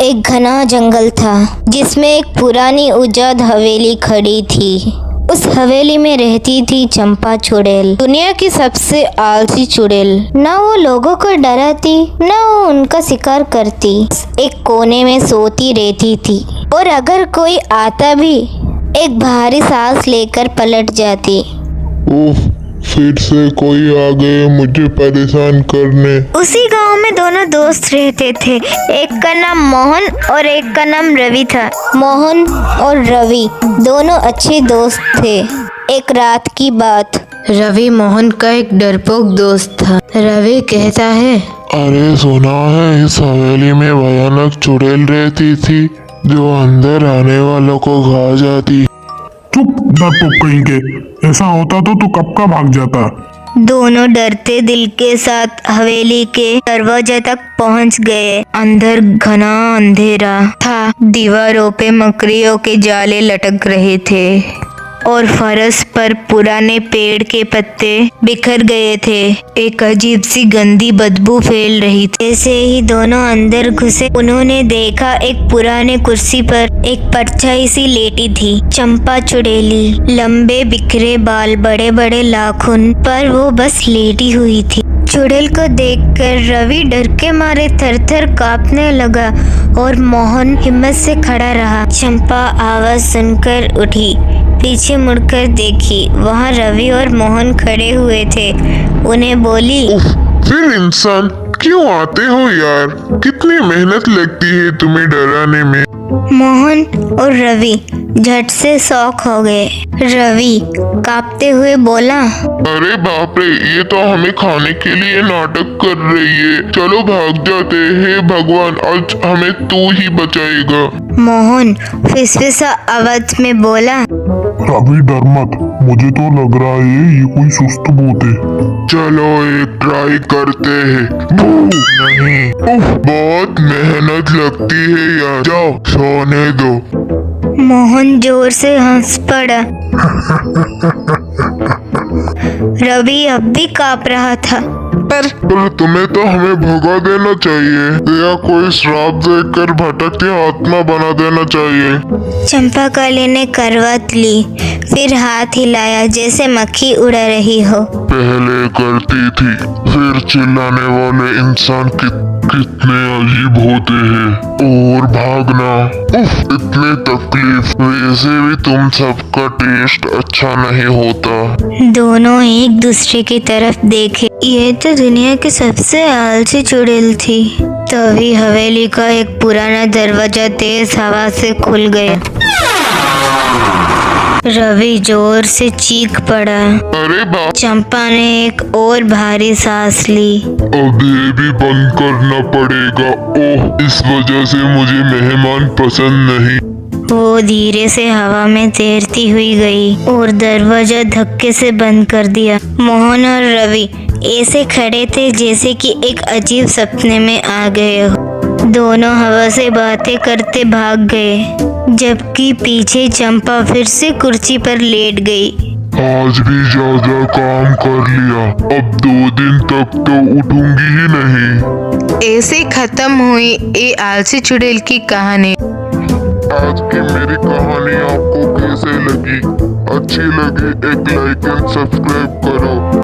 एक घना जंगल था जिसमें एक पुरानी उजाद हवेली खड़ी थी। उस हवेली में रहती थी चंपा चुड़ैल, दुनिया की सबसे आलसी चुड़ैल। न वो लोगों को डराती, न वो उनका शिकार करती, एक कोने में सोती रहती थी। और अगर कोई आता भी, एक भारी सांस लेकर पलट जाती। उफ, फिर से कोई आ गए मुझे परेशान करने। उसी गांव में दोनों दोस्त रहते थे। एक का नाम मोहन और एक का नाम रवि था। मोहन और रवि दोनों अच्छे दोस्त थे। एक रात की बात। रवि मोहन का एक डरपोक दोस्त था। रवि कहता है, अरे सुना है इस हवेली में भयानक चुड़ैल रहती थी जो अंदर आने वालों को खा जाती। चुप डरपोक कहीं के, ऐसा होता तो तू कब का भाग जाता। दोनों डरते दिल के साथ हवेली के दरवाजे तक पहुंच गए। अंदर घना अंधेरा था, दीवारों पे मकड़ियों के जाले लटक रहे थे और फर्श पर पुराने पेड़ के पत्ते बिखर गए थे। एक अजीब सी गंदी बदबू फैल रही थी। जैसे ही दोनों अंदर घुसे, उन्होंने देखा एक पुराने कुर्सी पर एक परछाई सी लेटी थी। चंपा चुड़ैली, लंबे बिखरे बाल, बड़े बड़े नाखून, पर वो बस लेटी हुई थी। चुड़ैल को देखकर रवि डर के मारे थर-थर कांपने लगा और मोहन हिम्मत से खड़ा रहा। चंपा आवाज सुनकर उठी, पीछे मुड़कर देखी, वहाँ रवि और मोहन खड़े हुए थे। उन्हें बोली, उफ, फिर इंसान क्यों आते हो यार? कितनी मेहनत लगती है तुम्हें डराने में। मोहन और रवि झट से शॉक हो गए। रवि कांपते हुए बोला, अरे बाप रे, ये तो हमें खाने के लिए नाटक कर रही है। चलो भाग जाते हैं। भगवान, आज हमें तू ही बचाएगा। मोहन फिसफिसा आवाज में बोला, रवि डर मत, मुझे तो लग रहा है ये कोई सुस्त भूत है। चलो एक ट्राई करते हैं। नहीं, उफ, बहुत मेहनत लगती है यार। जाओ सोने दो। मोहन जोर से हंस पड़ा। रवि अब भी कांप रहा था। पर तुम्हें तो हमें भगा देना चाहिए या कोई श्राप देकर भटकती आत्मा बना देना चाहिए। चंपाकली ने करवट ली, फिर हाथ हिलाया जैसे मक्खी उड़ा रही हो। पहले करती थी, फिर चिल्लाने वाले इंसान कितने अजीब होते हैं। और भागना, उफ, इतनी तकलीफ। वैसे भी तुम सबका टेस्ट अच्छा नहीं होता। दोनों एक दूसरे की तरफ देखे। ये तो दुनिया की सबसे आलसी चुड़ैल थी। तभी हवेली का एक पुराना दरवाजा तेज हवा से खुल गया। रवि जोर से चीख पड़ा। अरे बाप, चंपा ने एक और भारी सांस ली। अब ये भी बंद करना पड़ेगा। ओह, इस वजह से मुझे मेहमान पसंद नहीं। वो धीरे से हवा में तैरती हुई गई और दरवाजा धक्के से बंद कर दिया। मोहन और रवि ऐसे खड़े थे जैसे कि एक अजीब सपने में आ गए हो। दोनों हवा से बातें करते भाग गए, जबकि पीछे चंपा फिर से कुर्सी पर लेट गई। आज भी ज्यादा काम कर लिया, अब 2 दिन तक तो उठूंगी ही नहीं। ऐसे खत्म हुई ये आलसी चुड़ैल की कहानी। आज की मेरी कहानी आपको कैसे लगी? अच्छी लगी एक लाइक एंड सब्सक्राइब करो।